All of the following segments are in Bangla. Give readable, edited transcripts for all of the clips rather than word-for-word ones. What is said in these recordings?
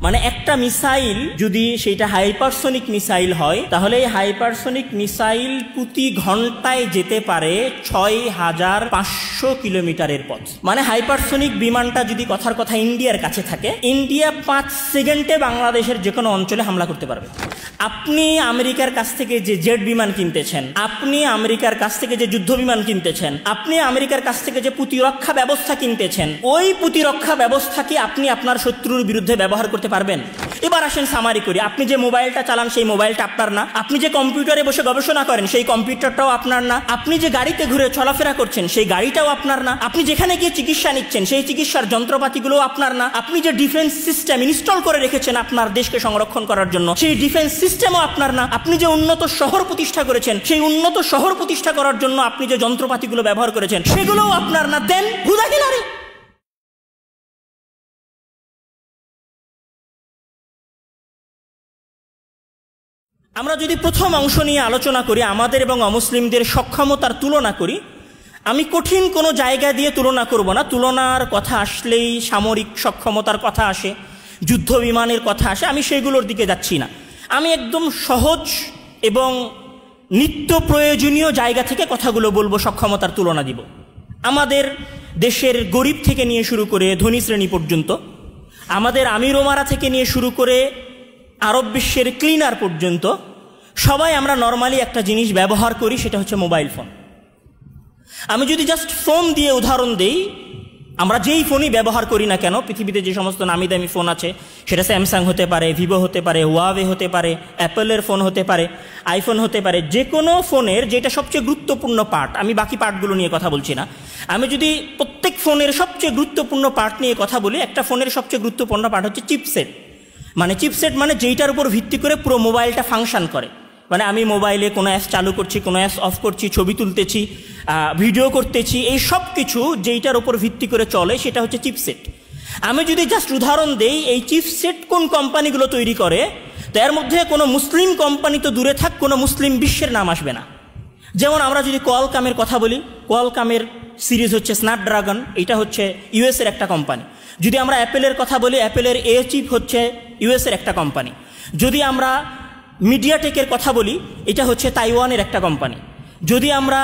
মানে একটা মিসাইল যদি সেটা হাইপারসোনিক মিসাইল হয়, তাহলে এই হাইপারসোনিক মিসাইল প্রতি ঘন্টায় যেতে পারে 6500 কিলোমিটারের পথ। মানে হাইপারসোনিক বিমানটা যদি কথার কথা ইন্ডিয়ার কাছে থাকে, ইন্ডিয়া 5 সেকেন্ডে বাংলাদেশের যে কোনো অঞ্চলে হামলা করতে পারবে। আপনি আমেরিকার কাছ থেকে যে জেট বিমান কিনতেছেন, আপনি আমেরিকার কাছ থেকে যে যুদ্ধ বিমান কিনতেছেন, আপনি আমেরিকার কাছ থেকে যে প্রতিরক্ষা ব্যবস্থা কিনতেছেন, ওই প্রতিরক্ষা ব্যবস্থা কি আপনি আপনার শত্রুর বিরুদ্ধে ব্যবহার করতে পারবেন? এবার আসেন সামারি করি। আপনি যে মোবাইলটা চালান সেই মোবাইলটা আপনার না, আপনি যে কম্পিউটারে বসে গবেষণা করেন সেই কম্পিউটারটাও আপনার না, আপনি যে গাড়িতে ঘুরে চলাফেরা করছেন সেই গাড়িটাও আপনার না, আপনি যেখানে গিয়ে চিকিৎসা নিচ্ছেন সেই চিকিৎসার যন্ত্রপাতিগুলো আপনার না, আপনি যে ডিফেন্স সিস্টেম ইনস্টল করে রেখেছেন আপনার দেশকে সংরক্ষণ করার জন্য সেই ডিফেন্স সিস্টেমও আপনার না, আপনি যে উন্নত শহর প্রতিষ্ঠা করেছেন সেই উন্নত শহর প্রতিষ্ঠা করার জন্য আপনি যে যন্ত্রপাতিগুলো ব্যবহার করেছেন সেগুলোও আপনার না। দেন হুদা কিনারে। আমরা যদি প্রথম অংশ নিয়ে আলোচনা করি, আমাদের এবং অমুসলিমদের সক্ষমতার তুলনা করি, আমি কঠিন কোনো জায়গা দিয়ে তুলনা করব না। তুলনার কথা আসলেই সামরিক সক্ষমতার কথা আসে, যুদ্ধ বিমানের কথা আসে, আমি সেগুলোর দিকে যাচ্ছি না। আমি একদম সহজ এবং নিত্য প্রয়োজনীয় জায়গা থেকে কথাগুলো বলবো, সক্ষমতার তুলনা দিব। আমাদের দেশের গরিব থেকে নিয়ে শুরু করে ধনী শ্রেণী পর্যন্ত, আমাদের আমির ওমারা থেকে নিয়ে শুরু করে আরব বিশ্বের ক্লিনার পর্যন্ত সবাই আমরা নর্মালি একটা জিনিস ব্যবহার করি, সেটা হচ্ছে মোবাইল ফোন। আমি যদি জাস্ট ফোন দিয়ে উদাহরণ দেই, আমরা যেই ফোনই ব্যবহার করি না কেন, পৃথিবীতে যে সমস্ত নামি দামি ফোন আছে, সেটা স্যামসাং হতে পারে, ভিভো হতে পারে, হুয়াওয়ে হতে পারে, অ্যাপেলের ফোন হতে পারে, আইফোন হতে পারে, যে কোনো ফোনের যেটা সবচেয়ে গুরুত্বপূর্ণ পার্ট, আমি বাকি পার্টগুলো নিয়ে কথা বলছি না, আমি যদি প্রত্যেক ফোনের সবচেয়ে গুরুত্বপূর্ণ পার্ট নিয়ে কথা বলি, একটা ফোনের সবচেয়ে গুরুত্বপূর্ণ পার্ট হচ্ছে চিপসেট। মানে চিপসেট মানে যেইটার উপর ভিত্তি করে পুরো মোবাইলটা ফাংশন করে। মানে আমি মোবাইলে কোনো অ্যাপ চালু করছি, কোনো অ্যাপ অফ করছি, ছবি তুলতেছি, ভিডিও করতেছি, এই সব কিছু যেইটার উপর ভিত্তি করে চলে সেটা হচ্ছে চিপসেট। আমি যদি জাস্ট উদাহরণ দেই, এই চিপসেট কোন কোম্পানিগুলো তৈরি করে, তো এর মধ্যে কোনো মুসলিম কোম্পানি তো দূরে থাক, কোনো মুসলিম বিশ্বের নাম আসবে না। যেমন আমরা যদি কোয়ালকমের কথা বলি, কোয়ালকমের সিরিজ হচ্ছে স্ন্যাপড্রাগন, এটা হচ্ছে ইউএসের একটা কোম্পানি। যদি আমরা অ্যাপেলের কথা বলি, অ্যাপেলের এ চিপ হচ্ছে ইউএসের একটা কোম্পানি। যদি আমরা মিডিয়াটেকের কথা বলি, এটা হচ্ছে তাইওয়ানের একটা কোম্পানি। যদি আমরা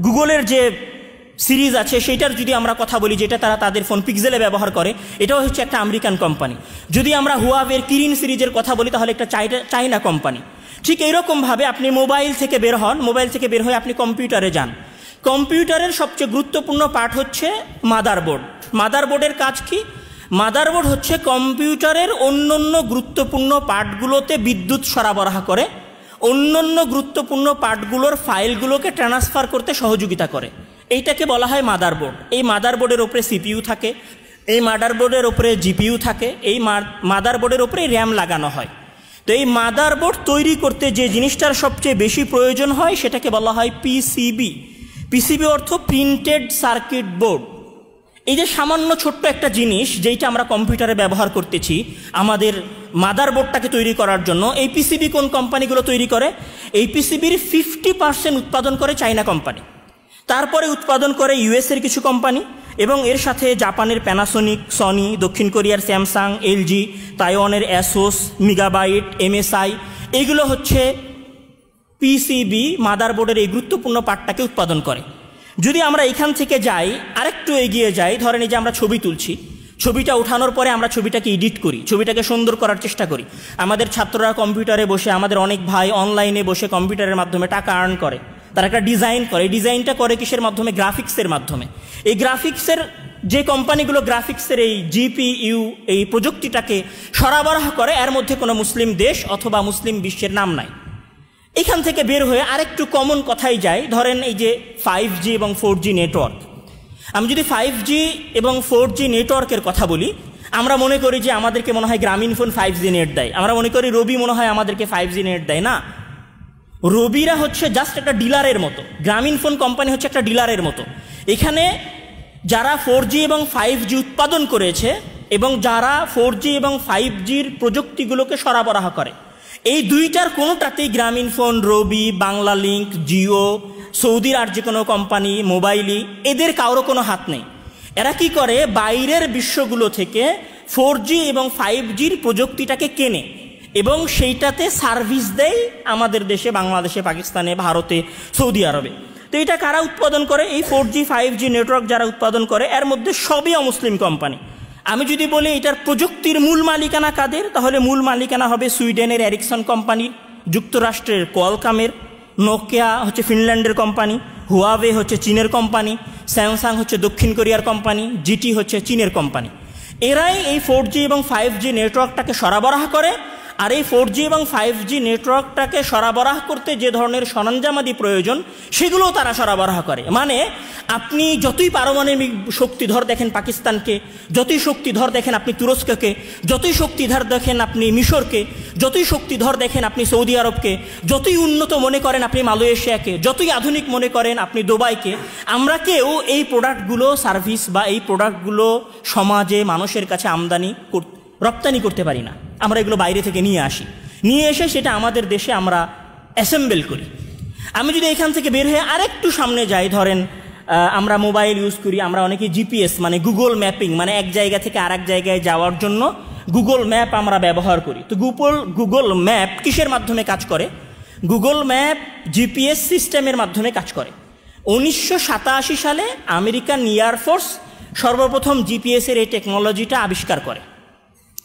গুগলের যে সিরিজ আছে সেইটার যদি আমরা কথা বলি, যেটা তারা তাদের ফোন পিক্সেলে ব্যবহার করে, এটাও হচ্ছে একটা আমেরিকান কোম্পানি। যদি আমরা হুয়াওয়ের কিরিন সিরিজের কথা বলি, তাহলে একটা চাইনা কোম্পানি। ঠিক এইরকমভাবে আপনি মোবাইল থেকে বের হন, মোবাইল থেকে বের হয়ে আপনি কম্পিউটারে যান। কম্পিউটারের সবচেয়ে গুরুত্বপূর্ণ পার্ট হচ্ছে মাদারবোর্ড। মাদারবোর্ডের কাজ কি? মাদারবোর্ড হচ্ছে কম্পিউটারের অন্যান্য গুরুত্বপূর্ণ পার্টগুলোতে বিদ্যুৎ সরবরাহ করে, অন্যান্য গুরুত্বপূর্ণ পার্টগুলোর ফাইলগুলোকে ট্রান্সফার করতে সহযোগিতা করে। এইটাকে বলা হয় মাদারবোর্ড। এই মাদারবোর্ডের উপরে সিপিইউ থাকে, এই মাদারবোর্ডের উপরে জিপিইউ থাকে, এই মাদারবোর্ডের উপরে র্যাম লাগানো হয়। তো এই মাদারবোর্ড তৈরি করতে যে জিনিসটার সবচেয়ে বেশি প্রয়োজন হয় সেটাকে বলা হয় পিসিবি। পিসিবি অর্থ প্রিন্টেড সার্কিট বোর্ড। এই যে সামান্য ছোট্ট একটা জিনিস যেইটা আমরা কম্পিউটারে ব্যবহার করতেছি আমাদের মাদারবোর্ডটাকে তৈরি করার জন্য, এই পিসিবি কোন কোম্পানিগুলো তৈরি করে? এই পিসিবির 50% উৎপাদন করে চাইনা কোম্পানি, তারপরে উৎপাদন করে ইউএসের কিছু কোম্পানি, এবং এর সাথে জাপানের প্যানাসোনিক, সনি, দক্ষিণ কোরিয়ার স্যামসাং, এলজি, তাইওয়ানের অ্যাসোস, মেগাবাইট, এমএসআই, এইগুলো হচ্ছে পিসিবি মাদারবোর্ডের এই গুরুত্বপূর্ণ পার্টটাকে উৎপাদন করে। যদি আমরা এখান থেকে যাই, আরেকটু এগিয়ে যাই, ধরেন এই যে আমরা ছবি তুলছি, ছবিটা ওঠানোর পরে আমরা ছবিটাকে এডিট করি, ছবিটাকে সুন্দর করার চেষ্টা করি। আমাদের ছাত্ররা কম্পিউটারে বসে, আমাদের অনেক ভাই অনলাইনে বসে কম্পিউটারের মাধ্যমে টাকা আর্ন করে, তারা একটা ডিজাইন করে। এই ডিজাইনটা করে কিসের মাধ্যমে? গ্রাফিক্সের মাধ্যমে। এই গ্রাফিক্সের যে কোম্পানিগুলো গ্রাফিক্সের এই জিপিইউ এই প্রযুক্তিটাকে সরবরাহ করে, এর মধ্যে কোনো মুসলিম দেশ অথবা মুসলিম বিশ্বের নাম নাই। এখান থেকে বের হয়ে আরেকটু কমন কথাই যায়, ধরেন এই যে 5G এবং 4G নেটওয়ার্ক। আমি যদি 5G এবং 4G নেটওয়ার্কের কথা বলি, আমরা মনে করি যে আমাদেরকে মনে হয় গ্রামীণ ফোন 5G নেট দেয়, আমরা মনে করি রবি মনে হয় আমাদেরকে 5G নেট দেয়। না, রবিরা হচ্ছে জাস্ট একটা ডিলারের মতো, গ্রামীণ ফোন কোম্পানি হচ্ছে একটা ডিলারের মতো। এখানে যারা 4G এবং 5G উৎপাদন করেছে এবং যারা 4G এবং 5Gর প্রযুক্তিগুলোকে সরবরাহ করে, এই দুইটার কোনোটাতেই গ্রামীণ ফোন, রবি, বাংলা লিঙ্ক, জিও, সৌদির আর যে কোনো কোম্পানি, মোবাইলি, এদের কারো কোনো হাত নেই। এরা কি করে? বাইরের বিশ্বগুলো থেকে 4G এবং 5Gর প্রযুক্তিটাকে কেনে এবং সেইটাতে সার্ভিস দেয় আমাদের দেশে, বাংলাদেশে, পাকিস্তানে, ভারতে, সৌদি আরবে। তো এটা কারা উৎপাদন করে? এই 4G 5G নেটওয়ার্ক যারা উৎপাদন করে এর মধ্যে সবই অমুসলিম কোম্পানি। আমি যদি বলি এটার প্রযুক্তির মূল মালিকানা কাদের, তাহলে মূল মালিকানা হবে সুইডেনের এরিকসন কোম্পানির, যুক্তরাষ্ট্রের কোয়ালকমের, নোকিয়া হচ্ছে ফিনল্যান্ডের কোম্পানি, হুয়াওয়ে হচ্ছে চীনের কোম্পানি, স্যামসাং হচ্ছে দক্ষিণ কোরিয়ার কোম্পানি, জিটি হচ্ছে চীনের কোম্পানি। এরাই এই 4G এবং 5G নেটওয়ার্কটাকে সরবরাহ করে। আর এই 4G এবং 5G নেটওয়ার্কটাকে সরবরাহ করতে যে ধরনের সরঞ্জামাদি প্রয়োজন সেগুলোও তারা সরবরাহ করে। মানে আপনি যতই পারমাণবিক শক্তিধর দেখেন পাকিস্তানকে, যতই শক্তিধর দেখেন আপনি তুরস্ককে, যতই শক্তিধর দেখেন আপনি মিশরকে, যতই শক্তিধর দেখেন আপনি সৌদি আরবকে, যতই উন্নত মনে করেন আপনি মালয়েশিয়াকে, যতই আধুনিক মনে করেন আপনি দুবাইকে, আমরা কেউ এই প্রোডাক্টগুলো সার্ভিস বা এই প্রোডাক্টগুলো সমাজে মানুষের কাছে রপ্তানি করতে পারি না। আমরা এগুলো বাইরে থেকে নিয়ে এসে সেটা আমাদের দেশে আমরা অ্যাসেম্বল করি। আমি যদি এখান থেকে বের হয়ে আরেকটু সামনে যাই, ধরেন আমরা মোবাইল ইউজ করি, আমরা অনেকে জিপিএস মানে গুগল ম্যাপিং, মানে এক জায়গা থেকে আরেক জায়গায় যাওয়ার জন্য গুগল ম্যাপ আমরা ব্যবহার করি। তো গুগল ম্যাপ কিসের মাধ্যমে কাজ করে? গুগল ম্যাপ জিপিএস সিস্টেমের মাধ্যমে কাজ করে। 1987 সালে আমেরিকান এয়ারফোর্স সর্বপ্রথম জিপিএসের এই টেকনোলজিটা আবিষ্কার করে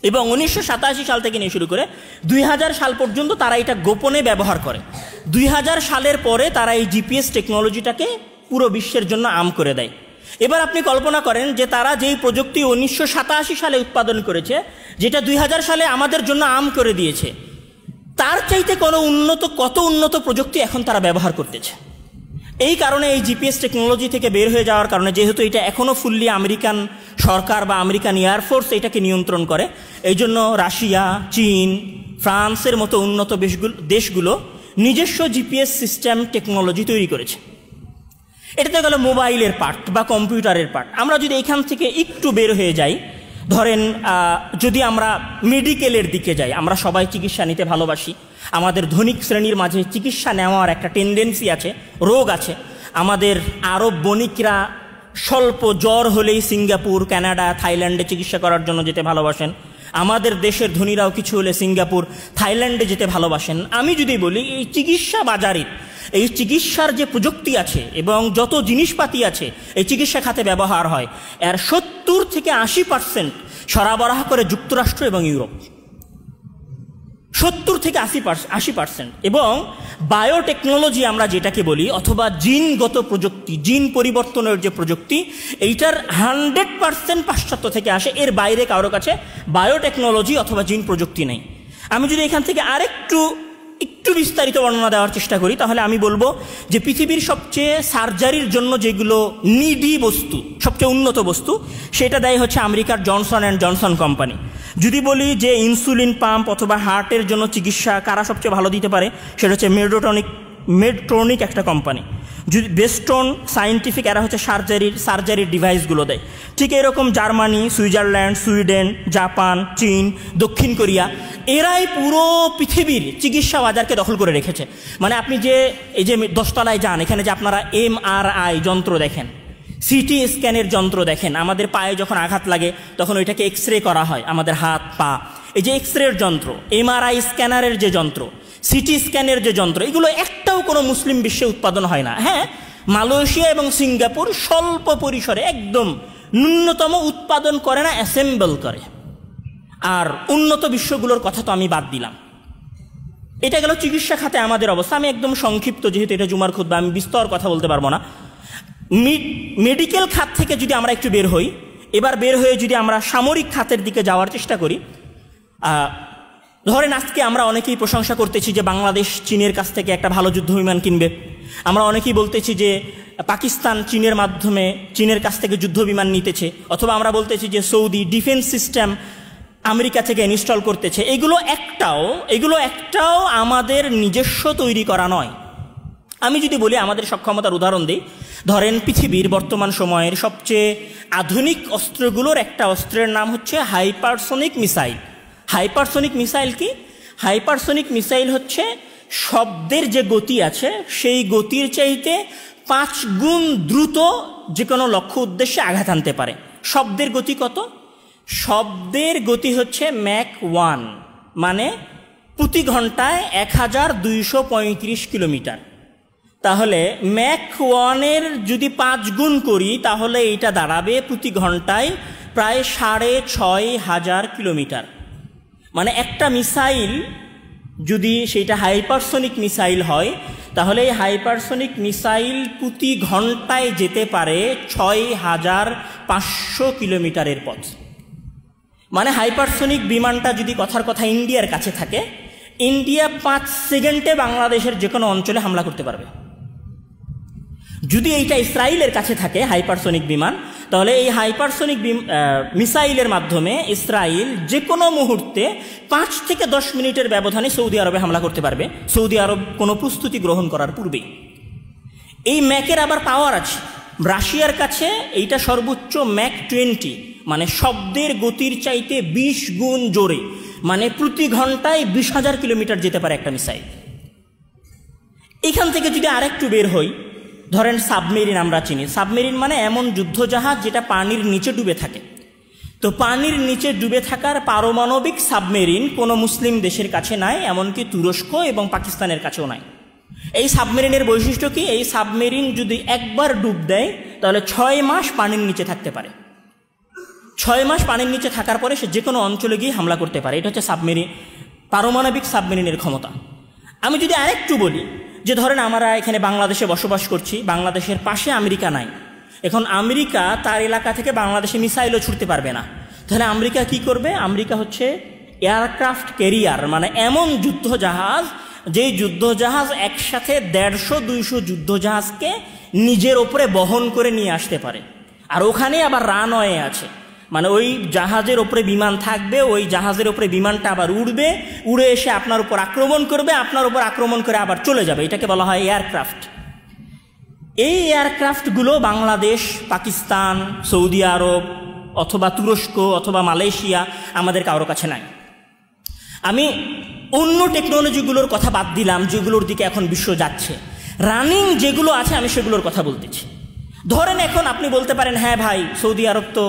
এবং 1987 সাল থেকে নিয়ে শুরু করে 2000 সাল পর্যন্ত তারা এটা গোপনে ব্যবহার করে। 2000 সালের পরে তারা এই জিপিএস টেকনোলজিটাকে পুরো বিশ্বের জন্য আম করে দেয়। এবার আপনি কল্পনা করেন যে তারা যেই প্রযুক্তি 1987 সালে উৎপাদন করেছে, যেটা 2000 সালে আমাদের জন্য আম করে দিয়েছে, তার চাইতে কত উন্নত প্রযুক্তি এখন তারা ব্যবহার করতেছে। এই কারণে এই জিপিএস টেকনোলজি থেকে বের হয়ে যাওয়ার কারণে, যেহেতু এটা এখনও ফুললি আমেরিকান সরকার বা আমেরিকান এয়ারফোর্স এটাকে নিয়ন্ত্রণ করে, এই জন্য রাশিয়া, চীন, ফ্রান্সের মতো উন্নত দেশগুলো নিজস্ব জিপিএস সিস্টেম টেকনোলজি তৈরি করেছে। এটাতে গেল মোবাইলের পার্ট বা কম্পিউটারের পার্ট। আমরা যদি এখান থেকে একটু বের হয়ে যাই, ধরেন যদি আমরা মেডিকেলের দিকে যাই, আমরা সবাই চিকিৎসা নিতে ভালোবাসি। আমাদের ধনিক শ্রেণীর মাঝে চিকিৎসা নেওয়ার একটা টেন্ডেন্সি আছে, রোগ আছে। আমাদের আরব বণিকরা স্বল্প জ্বর হলেই সিঙ্গাপুর, কানাডা, থাইল্যান্ডে চিকিৎসা করার জন্য যেতে ভালোবাসেন। আমাদের দেশের ধনীরাও কিছু হলে সিঙ্গাপুর, থাইল্যান্ডে যেতে ভালোবাসেন। আমি যদি বলি এই চিকিৎসা বাজারে, এই চিকিৎসার যে প্রযুক্তি আছে এবং যত জিনিসপাতি আছে এই চিকিৎসা খাতে ব্যবহার হয়, এর 70 থেকে 80% সরবরাহ করে যুক্তরাষ্ট্র এবং ইউরোপ। 70 থেকে 80%। এবং বায়োটেকনোলজি আমরা যেটাকে বলি, অথবা জিনগত প্রযুক্তি, জিন পরিবর্তনের যে প্রযুক্তি, এইটার 100% পাশ্চাত্য থেকে আসে। এর বাইরে কারো কাছে বায়োটেকনোলজি অথবা জিন প্রযুক্তি নেই। আমি যদি এখান থেকে একটু বিস্তারিত বর্ণনা দেওয়ার চেষ্টা করি, তাহলে আমি বলবো যে পৃথিবীর সবচেয়ে সার্জারির জন্য যেগুলো নিডি বস্তু, সবচেয়ে উন্নত বস্তু, সেটা দেয় হচ্ছে আমেরিকার জনসন অ্যান্ড জনসন কোম্পানি। যদি বলি যে ইনসুলিন পাম্প অথবা হার্টের জন্য চিকিৎসা কারা সবচেয়ে ভালো দিতে পারে, সেটা হচ্ছে মেডট্রনিক একটা কোম্পানি। যদি বেস্টন সায়েন্টিফিক, এরা হচ্ছে সার্জারির ডিভাইসগুলো দেয়। ঠিক এরকম জার্মানি, সুইজারল্যান্ড, সুইডেন, জাপান, চীন, দক্ষিণ কোরিয়া, এরাই পুরো পৃথিবীর চিকিৎসা বাজারকে দখল করে রেখেছে। মানে আপনি যে এই যে 10 তলায় যান, এখানে যে আপনারা MRI যন্ত্র দেখেন, সিটি স্ক্যানের যন্ত্র দেখেন, আমাদের পায়ে যখন আঘাত লাগে তখন ওইটাকে এক্সরে করা হয়, আমাদের হাত পা, এই যে এক্সরের যন্ত্র, MRI স্ক্যানারের যে যন্ত্র, সিটি স্ক্যানের যে যন্ত্র, এগুলো একটাও কোনো মুসলিম বিশ্বে উৎপাদন হয় না। হ্যাঁ, মালয়েশিয়া এবং সিঙ্গাপুর স্বল্প পরিসরে একদম ন্যূনতম উৎপাদন করে না, অ্যাসেম্বল করে। আর উন্নত বিশ্বগুলোর কথা তো আমি বাদ দিলাম। এটা গেল চিকিৎসা খাতে আমাদের অবস্থা। আমি একদম সংক্ষিপ্ত, যেহেতু এটা জুমার খুতবা, আমি বিস্তর কথা বলতে পারবো না। মেডিকেল খাত থেকে যদি আমরা একটু বের হই, এবার বের হয়ে যদি আমরা সামরিক খাতের দিকে যাওয়ার চেষ্টা করি, ধরেন আজকে আমরা অনেকেই প্রশংসা করতেছি যে বাংলাদেশ চীনের কাছ থেকে একটা ভালো যুদ্ধ বিমান কিনবে। আমরা অনেকেই বলতেছি যে পাকিস্তান চীনের কাছ থেকে যুদ্ধ বিমান নিতেছে, অথবা আমরা বলতেছি যে সৌদি ডিফেন্স সিস্টেম আমেরিকা থেকে ইনস্টল করতেছে। এগুলো একটাও আমাদের নিজস্ব তৈরি করা নয়। আমি যদি বলি আমাদের সক্ষমতার উদাহরণ দিই, ধরেন পৃথিবীর বর্তমান সময়ের সবচেয়ে আধুনিক অস্ত্রগুলোর একটা অস্ত্রের নাম হচ্ছে হাইপারসনিক মিসাইল। হাইপারসনিক মিসাইল কি? হাইপারসনিক মিসাইল হচ্ছে শব্দের যে গতি আছে সেই গতির চাইতে 5 গুণ দ্রুত যে কোনো লক্ষ্য উদ্দেশ্যে আঘাত আনতে পারে। শব্দের গতি কত? শব্দের গতি হচ্ছে ম্যাক 1, মানে প্রতি ঘন্টায় 1235 কিলোমিটার। তাহলে ম্যাক 1-এর যদি 5 গুণ করি তাহলে এটা দাঁড়াবে প্রতি ঘন্টায় প্রায় 6500 কিলোমিটার। মানে একটা মিসাইল যদি সেটা হাইপারসনিক মিসাইল হয় তাহলে এই হাইপারসনিক মিসাইল প্রতি ঘন্টায় যেতে পারে 6500 কিলোমিটারের পথ। মানে হাইপারসনিক বিমানটা যদি কথার কথা ইন্ডিয়ার কাছে থাকে, ইন্ডিয়া 5 সেকেন্ডে বাংলাদেশের যে কোনো অঞ্চলে হামলা করতে পারবে। যদি এইটা ইসরায়েলের কাছে থাকে হাইপারসনিক বিমান, তাহলে এই হাইপারসনিক মিসাইলের মাধ্যমে ইসরায়েল যে কোনো মুহূর্তে 5 থেকে 10 মিনিটের ব্যবধানে সৌদি আরবে হামলা করতে পারবে, সৌদি আরব কোনো প্রস্তুতি গ্রহণ করার পূর্বেই। এই ম্যাকের আবার পাওয়ার আছে। রাশিয়ার কাছে এইটা সর্বোচ্চ ম্যাক 20, মানে শব্দের গতির চাইতে 20 গুণ জোরে, মানে প্রতি ঘন্টায় 20,000 কিলোমিটার যেতে পারে একটা মিসাইল। এখান থেকে যদি আরেকটু বের হই, ধরেন সাবমেরিন আমরা চিনি। সাবমেরিন মানে এমন যুদ্ধজাহাজ যেটা পানির নিচে ডুবে থাকে। তো পানির নিচে ডুবে থাকার পারমাণবিক সাবমেরিন কোনো মুসলিম দেশের কাছে নাই, এমনকি তুরস্ক এবং পাকিস্তানের কাছেও নাই। এই সাবমেরিনের বৈশিষ্ট্য কি? এই সাবমেরিন যদি একবার ডুব দেয় তাহলে 6 মাস পানির নিচে থাকতে পারে। 6 মাস পানির নিচে থাকার পরে সে যে কোনো অঞ্চলে গিয়ে হামলা করতে পারে। এটা হচ্ছে সাবমেরিন, পারমাণবিক সাবমেরিনের ক্ষমতা। আমি যদি আরেকটু বলি যে ধরেন আমরা এখানে বাংলাদেশে বসবাস করছি, বাংলাদেশের পাশে আমেরিকা নাই। এখন আমেরিকা তার এলাকা থেকে বাংলাদেশে মিসাইলও ছুটতে পারবে না। তাহলে আমেরিকা কি করবে? আমেরিকা হচ্ছে এয়ারক্রাফট ক্যারিয়ার, মানে এমন যুদ্ধজাহাজ যেই যুদ্ধজাহাজ একসাথে 150-200 যুদ্ধজাহাজকে নিজের ওপরে বহন করে নিয়ে আসতে পারে। আর ওখানে আবার রানওয়ে আছে, মানে ওই জাহাজের ওপরে বিমান থাকবে, ওই জাহাজের ওপরে বিমানটা আবার উড়বে, উড়ে এসে আপনার উপর আক্রমণ করবে, আপনার উপর আক্রমণ করে আবার চলে যাবে। এটাকে বলা হয় এয়ারক্রাফট। এই এয়ারক্রাফটগুলো বাংলাদেশ, পাকিস্তান, সৌদি আরব অথবা তুরস্ক অথবা মালয়েশিয়া আমাদের কারো কাছে নাই। আমি অন্য টেকনোলজিগুলোর কথা বাদ দিলাম যেগুলোর দিকে এখন বিশ্ব যাচ্ছে, রানিং যেগুলো আছে আমি সেগুলোর কথা বলতেছি। ধরেন এখন আপনি বলতে পারেন, হ্যাঁ ভাই সৌদি আরব তো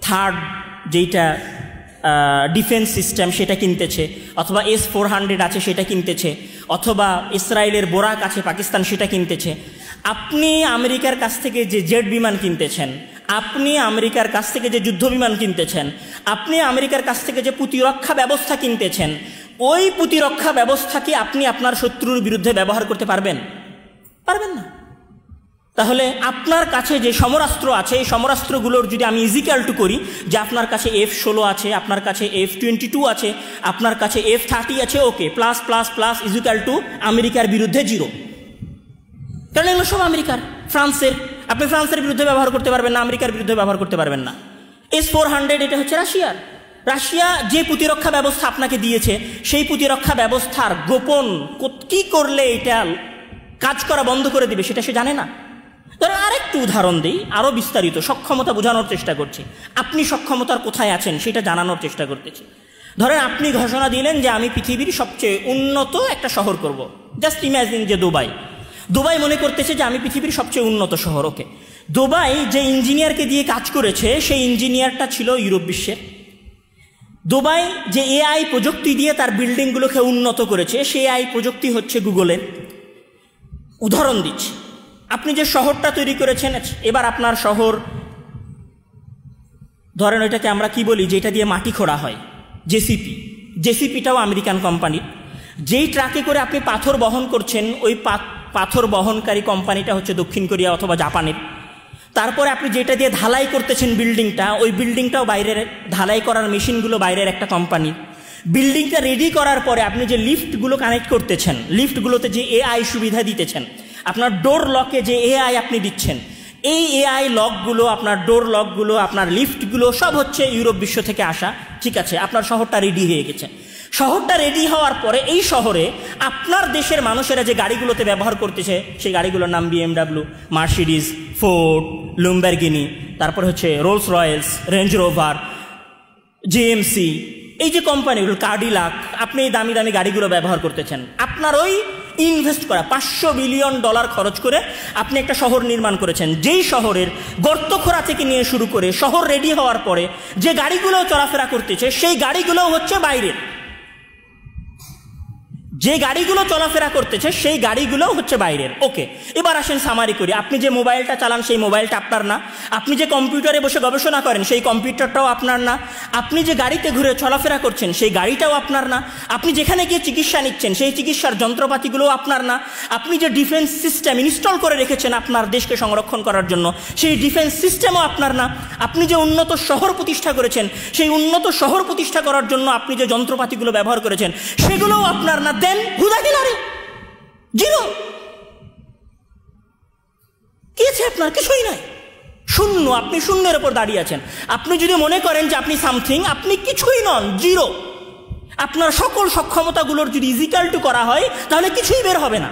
থার্ড যেইটা ডিফেন্স সিস্টেম সেটা কিনতেছে, অথবা S-400 আছে সেটা কিনতেছে, অথবা ইসরায়েলের বোরাক আছে পাকিস্তান সেটা কিনতেছে। আপনি আমেরিকার কাছ থেকে যে জেট বিমান কিনতেছেন, আপনি আমেরিকার কাছ থেকে যে যুদ্ধ বিমান কিনতেছেন, আপনি আমেরিকার কাছ থেকে যে প্রতিরক্ষা ব্যবস্থা কিনতেছেন, ওই প্রতিরক্ষা ব্যবস্থা কি আপনি আপনার শত্রুর বিরুদ্ধে ব্যবহার করতে পারবেন? পারবেন না। তাহলে আপনার কাছে যে সমরাস্ত্র আছে, এই সমরাস্ত্রগুলোর যদি আমি ইজিক্যাল টু করি যে আপনার কাছে F-16 আছে, আপনার কাছে F-22 আছে, আপনার কাছে F-30 আছে, okay, plus plus plus equal to আমেরিকার বিরুদ্ধে 0। কারণ এগুলো সব আমেরিকার, ফ্রান্সের। আপনি ফ্রান্সের বিরুদ্ধে ব্যবহার করতে পারবেন না, আমেরিকার বিরুদ্ধে ব্যবহার করতে পারবেন না। S-400 এটা হচ্ছে রাশিয়ার। রাশিয়া যে প্রতিরক্ষা ব্যবস্থা আপনাকে দিয়েছে, সেই প্রতিরক্ষা ব্যবস্থার গোপন কি করলে এটা কাজ করা বন্ধ করে দিবে সেটা সে জানে না। ধরেন আরেকটু উদাহরণ দিই, আরও বিস্তারিত সক্ষমতা বোঝানোর চেষ্টা করছি, আপনি সক্ষমতার কোথায় আছেন সেটা জানানোর চেষ্টা করতেছি। ধরেন আপনি ঘোষণা দিলেন যে আমি পৃথিবীর সবচেয়ে উন্নত একটা শহর করব। জাস্ট ইম্যাজিন যে দুবাই মনে করতেছে যে আমি পৃথিবীর সবচেয়ে উন্নত শহর। ওকে, দুবাই যে ইঞ্জিনিয়ারকে দিয়ে কাজ করেছে সেই ইঞ্জিনিয়ারটা ছিল ইউরোপ বিশ্বের। দুবাই যে AI প্রযুক্তি দিয়ে তার বিল্ডিংগুলোকে উন্নত করেছে, সেই AI প্রযুক্তি হচ্ছে গুগলের। উদাহরণ দিচ্ছি, আপনি যে শহরটা তৈরি করেছেন, এবার আপনার শহর ধরেন ওইটাকে আমরা কি বলি, যেটা দিয়ে মাটি খোঁড়া হয়, জেসিপিটাও আমেরিকান কোম্পানির। যেই ট্রাকে করে আপনি পাথর বহন করছেন, ওই পাথর বহনকারী কোম্পানিটা হচ্ছে দক্ষিণ কোরিয়া অথবা জাপানের। তারপরে আপনি যেটা দিয়ে ঢালাই করতেছেন বিল্ডিংটা, ওই বিল্ডিংটাও বাইরের, ঢালাই করার মেশিনগুলো বাইরের একটা কোম্পানি। বিল্ডিংটা রেডি করার পরে আপনি যে লিফটগুলো কানেক্ট করতেছেন, লিফটগুলোতে যে AI সুবিধা দিতেছেন, আপনার ডোর লকে যে AI আপনি দিচ্ছেন, এই AI লকগুলো, আপনার ডোর লকগুলো, আপনার লিফটগুলো সব হচ্ছে ইউরোপ বিশ্ব থেকে আসা। ঠিক আছে, আপনার শহরটা রেডি হয়ে গেছে। শহরটা রেডি হওয়ার পরে এই শহরে আপনার দেশের মানুষেরা যে গাড়িগুলোতে ব্যবহার করতেছে, সেই গাড়িগুলোর নাম BMW, মার্সিডিজ, ফোর্ড, লুমবারগিনি, তারপর হচ্ছে Rolle's Royals, range rover, GMC, এই যে কোম্পানিগুলো, কার্ডিলাক, আপনি এই দামি দামি গাড়িগুলো ব্যবহার করতেছেন। আপনার ওই ইনভেস্ট করা, $500 বিলিয়ন খরচ করে আপনি একটা শহর নির্মাণ করেছেন, যেই শহরের গর্তখোঁড়া থেকে নিয়ে শুরু করে শহর রেডি হওয়ার পরে যে গাড়িগুলো চলাফেরা করতেছে সেই গাড়িগুলো হচ্ছে বাইরের, যে গাড়িগুলো চলাফেরা করতেছে সেই গাড়িগুলো হচ্ছে বাইরের। ওকে, এবার আসেন সামারি করি। আপনি যে মোবাইলটা চালান সেই মোবাইলটা আপনার না, আপনি যে কম্পিউটারে বসে গবেষণা করেন সেই কম্পিউটারটাও আপনার না, আপনি যে গাড়িতে ঘুরে চলাফেরা করছেন সেই গাড়িটাও আপনার না, আপনি যেখানে গিয়ে চিকিৎসা নিচ্ছেন সেই চিকিৎসার যন্ত্রপাতিগুলোও আপনার না, আপনি যে ডিফেন্স সিস্টেম ইনস্টল করে রেখেছেন আপনার দেশকে সংরক্ষণ করার জন্য সেই ডিফেন্স সিস্টেমও আপনার না, আপনি যে উন্নত শহর প্রতিষ্ঠা করেছেন সেই উন্নত শহর প্রতিষ্ঠা করার জন্য আপনি যে যন্ত্রপাতিগুলো ব্যবহার করেছেন সেগুলোও আপনার না। দেন হুদা কিনারে জিরো, কি আছে আপনার? কিছুই নাই, শূন্য। আপনি শূন্যের উপর দাঁড়িয়ে আছেন। আপনি যদি মনে করেন যে আপনি সামথিং, আপনি কিছুই নন, জিরো। আপনার সকল সক্ষমতাগুলোর যদি ইজিক্যাল টু করা হয় তাহলে কিছুই বের হবে না।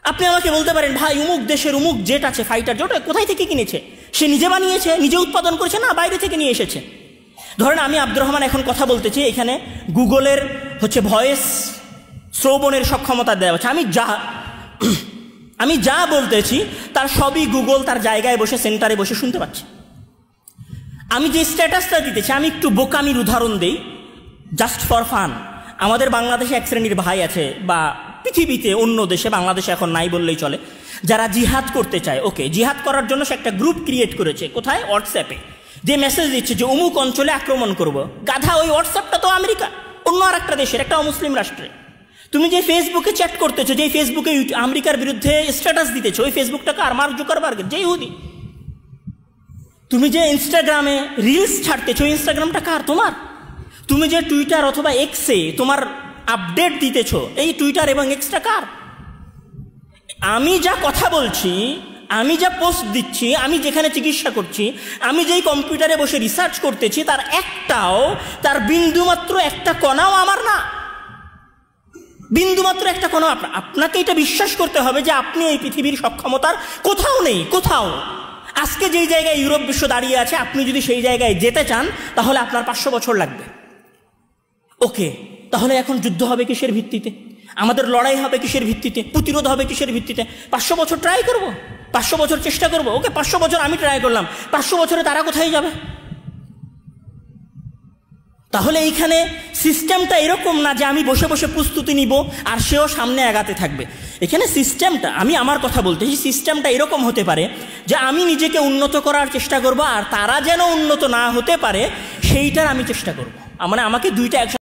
আপনি আমাকে বলতে পারেন ভাই অমুক দেশের অমুক জেট আছে, ফাইটার জেট, কোথায় থেকে কিনেছে? সে নিজে বানিয়েছে, নিজে উৎপাদন করেছে, না বাইরে থেকে নিয়ে এসেছে? ধরেন আমি আব্দুর রহমান এখন কথা বলতেছি, এখানে গুগলের হচ্ছে ভয়েস শ্রবণের সক্ষমতা দেওয়া হচ্ছে। আমি যা বলতেছি তার সবই গুগল তার জায়গায় বসে সেন্টারে বসে শুনতে পাচ্ছে। আমি যে স্ট্যাটাসটা দিতেছি, আমি একটু বোকামির উদাহরণ দেই জাস্ট ফর ফান। আমাদের বাংলাদেশে এক শ্রেণীর ভাই আছে, বা পৃথিবীতে অন্য দেশে, বাংলাদেশে এখন নাই বললেই চলে, যারা জিহাদ করতে চায়। ওকে, জিহাদ করার জন্য সে একটা গ্রুপ ক্রিয়েট করেছে। কোথায়? হোয়াটসঅ্যাপে। যে মেসেজ দিচ্ছে যে অমুক অঞ্চলে আক্রমণ করব। গাধা, ওই হোয়াটসঅ্যাপটা তো আমেরিকা, অন্য আর একটা দেশের, একটা অমুসলিম রাষ্ট্রে। তুমি যে ফেসবুকে চ্যাট করতেছো, যে ফেসবুকে আমেরিকার বিরুদ্ধে স্ট্যাটাস দিতেছো, ওই ফেসবুকটা কার? মার্ক জুকারবার্গের, যে ইহুদি। তুমি যে ইনস্টাগ্রামে রিলস ছাড়তেছো, ইনস্টাগ্রামটা কার? তোমার। তুমি যে টুইটার অথবা এক্সে তোমার আপডেট দিতেছো, এই টুইটার এবং এক্সটা কার? আমি যা কথা বলছি, আমি যা পোস্ট দিচ্ছি, আমি যেখানে চিকিৎসা করছি, আমি যেই কম্পিউটারে বসে রিসার্চ করতেছি, তার একটাও, তার বিন্দুমাত্র একটা কণাও আমার না, বিন্দুমাত্র একটা কণা আপনার। আপনাকে এটা বিশ্বাস করতে হবে যে আপনি এই পৃথিবীর সক্ষমতার কোথাও নেই, কোথাও। আজকে যেই জায়গায় ইউরোপ বিশ্ব দাঁড়িয়ে আছে, আপনি যদি সেই জায়গায় যেতে চান তাহলে আপনার 500 বছর লাগবে। ওকে, তাহলে এখন যুদ্ধ হবে কিসের ভিত্তিতে? আমাদের লড়াই হবে কিসের ভিত্তিতে? প্রতিরোধ হবে কিসের ভিত্তিতে? 500 বছর ট্রাই করব, 500 বছর চেষ্টা করব। ওকে, 500 বছর আমি ট্রাই করলাম, 500 বছরে তারা কোথায় যাবে? তাহলে এইখানে সিস্টেমটা এরকম না যে আমি বসে বসে প্রস্তুতি নিব আর সেও সামনে আগাতে থাকবে। এখানে সিস্টেমটা, আমি আমার কথা বলতেছি, সিস্টেমটা এরকম হতে পারে যে আমি নিজেকে উন্নত করার চেষ্টা করব আর তারা যেন উন্নত না হতে পারে সেইটার আমি চেষ্টা করব। মানে আমাকে দুইটা একসাথে